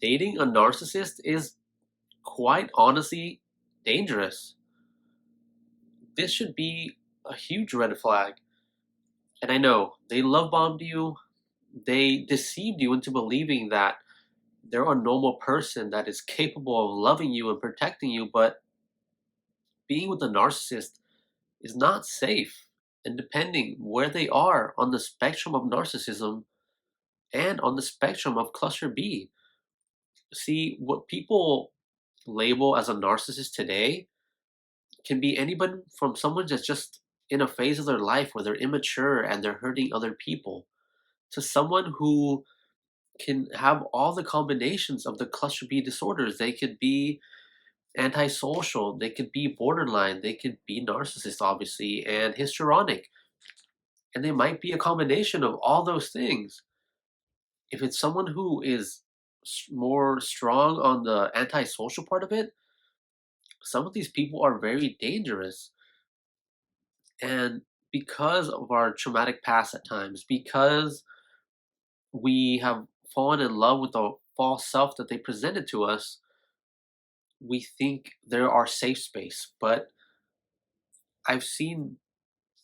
Dating a narcissist is quite honestly dangerous. This should be a huge red flag. And I know they love bombed you, they deceived you into believing that they're a normal person that is capable of loving you and protecting you, but being with a narcissist is not safe. And depending where they are on the spectrum of narcissism and on the spectrum of cluster B, see what people label as a narcissist today can be anybody from someone that's just in a phase of their life where they're immature and they're hurting other people to someone who can have all the combinations of the cluster B disorders. They could be antisocial, they could be borderline, they could be narcissist, obviously, and histrionic. And they might be a combination of all those things. If it's someone who is more strong on the antisocial part of it, some of these people are very dangerous. And because of our traumatic past at times, because we have fallen in love with the false self that they presented to us, we think they're our safe space. But I've seen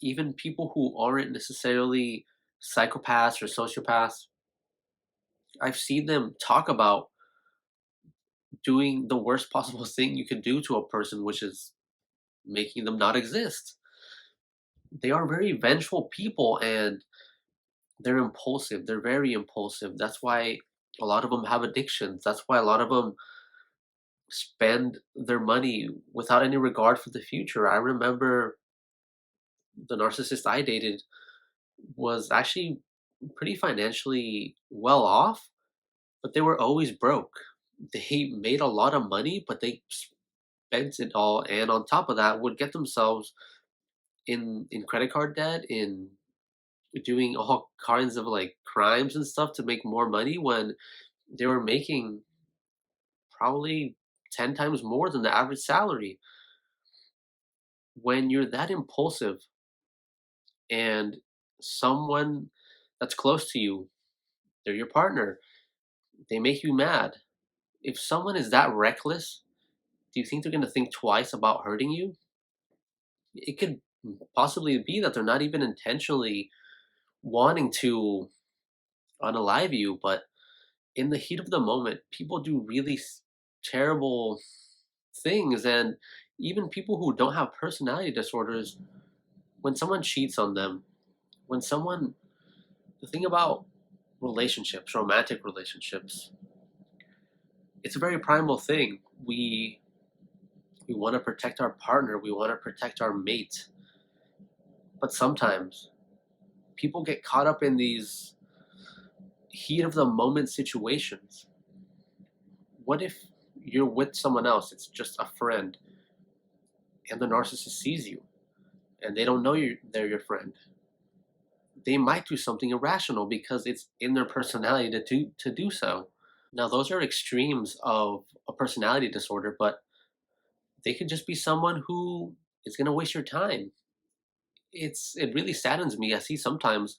even people who aren't necessarily psychopaths or sociopaths, I've seen them talk about doing the worst possible thing you can do to a person, which is making them not exist. They are very vengeful people and they're impulsive. They're very impulsive. That's why a lot of them have addictions. That's why a lot of them spend their money without any regard for the future. I remember the narcissist I dated was actually pretty financially well off, but they were always broke. They made a lot of money, but they spent it all, and on top of that, would get themselves in credit card debt, in doing all kinds of like crimes and stuff to make more money when they were making probably 10 times more than the average salary. When you're that impulsive and someone that's close to you, they're your partner, they make you mad. If someone is that reckless, do you think they're going to think twice about hurting you? It could possibly be that they're not even intentionally wanting to unalive you, but in the heat of the moment, people do really terrible things. And even people who don't have personality disorders, when someone cheats on them, when someone, the thing about relationships, romantic relationships, it's a very primal thing. We want to protect our partner, we want to protect our mate, but sometimes people get caught up in these heat of the moment situations. What if you're with someone else, it's just a friend, and the narcissist sees you and they don't know they're your friend? They might do something irrational because it's in their personality to do so. Now, those are extremes of a personality disorder, but they could just be someone who is going to waste your time. It really saddens me. I see sometimes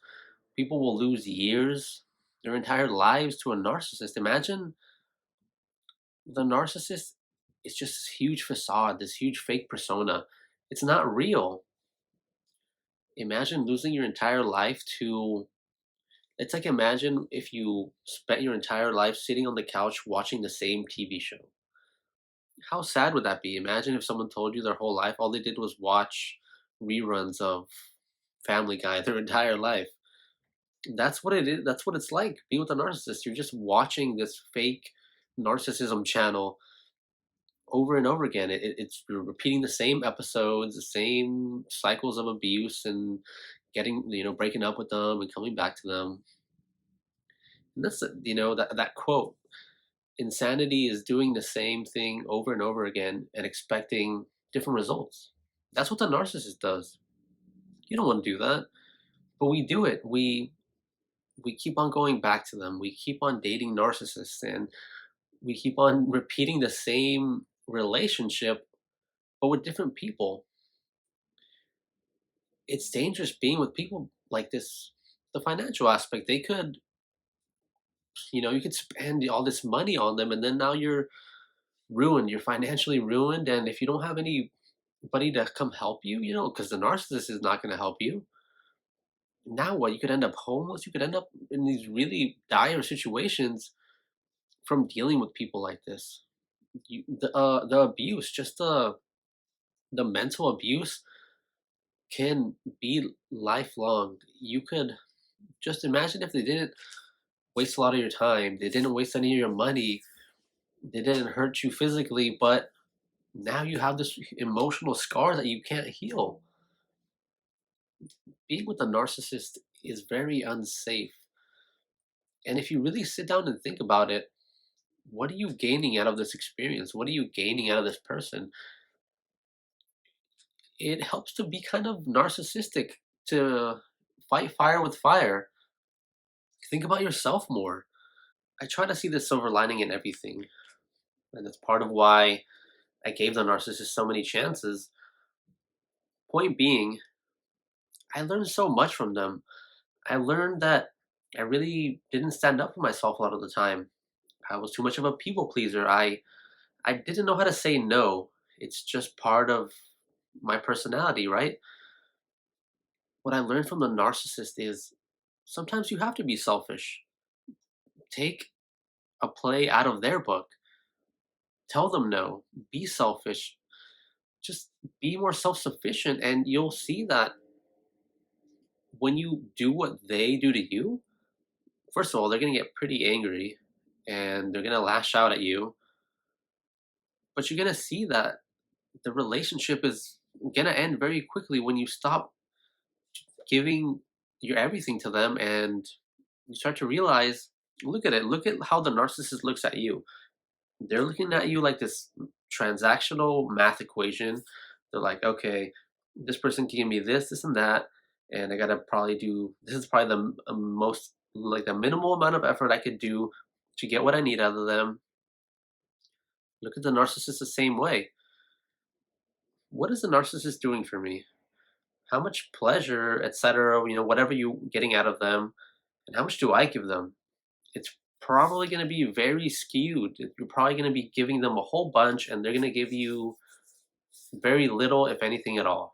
people will lose years, their entire lives to a narcissist. Imagine the narcissist is just this huge facade, this huge fake persona. It's not real. Imagine losing your entire life to, it's like imagine if you spent your entire life sitting on the couch watching the same TV show. How sad would that be? Imagine if someone told you their whole life all they did was watch reruns of Family Guy their entire life. That's what it is. That's what it's like being with a narcissist. You're just watching this fake narcissism channel over and over again. It's you're repeating the same episodes, the same cycles of abuse, and getting breaking up with them and coming back to them. And that's that quote. Insanity is doing the same thing over and over again and expecting different results. That's what the narcissist does. You don't want to do that, but we do it. We keep on going back to them. We keep on dating narcissists and we keep on repeating the same relationship but with different people. It's dangerous being with people like this. The financial aspect, they could You could spend all this money on them, and then now you're ruined. You're financially ruined, and if you don't have anybody to come help you, because the narcissist is not going to help you. Now what? You could end up homeless. You could end up in these really dire situations from dealing with people like this. The abuse, just the mental abuse, can be lifelong. You could just imagine if they didn't waste a lot of your time, they didn't waste any of your money, they didn't hurt you physically, but now you have this emotional scar that you can't heal. Being with a narcissist is very unsafe. And if you really sit down and think about it, what are you gaining out of this experience? What are you gaining out of this person? It helps to be kind of narcissistic, to fight fire with fire. Think about yourself more. I try to see the silver lining in everything. And that's part of why I gave the narcissist so many chances. Point being, I learned so much from them. I learned that I really didn't stand up for myself a lot of the time. I was too much of a people pleaser. I didn't know how to say no. It's just part of my personality, right? What I learned from the narcissist is sometimes you have to be selfish. Take a play out of their book. Tell them no. Be selfish. Just be more self-sufficient, and you'll see that when you do what they do to you, first of all, they're going to get pretty angry and they're going to lash out at you, but you're going to see that the relationship is going to end very quickly when you stop giving your everything to them, and you start to realize, look at it, look at how the narcissist looks at you. They're looking at you like this transactional math equation. They're like, okay, this person can give me this, this, and that, and I gotta probably do this is probably the most, like, the minimal amount of effort I could do to get what I need out of them. Look at the narcissist the same way. What is the narcissist doing for me? How much pleasure, etc., whatever you getting out of them, and how much do I give them? It's probably going to be very skewed. You're probably going to be giving them a whole bunch, and they're going to give you very little, if anything at all.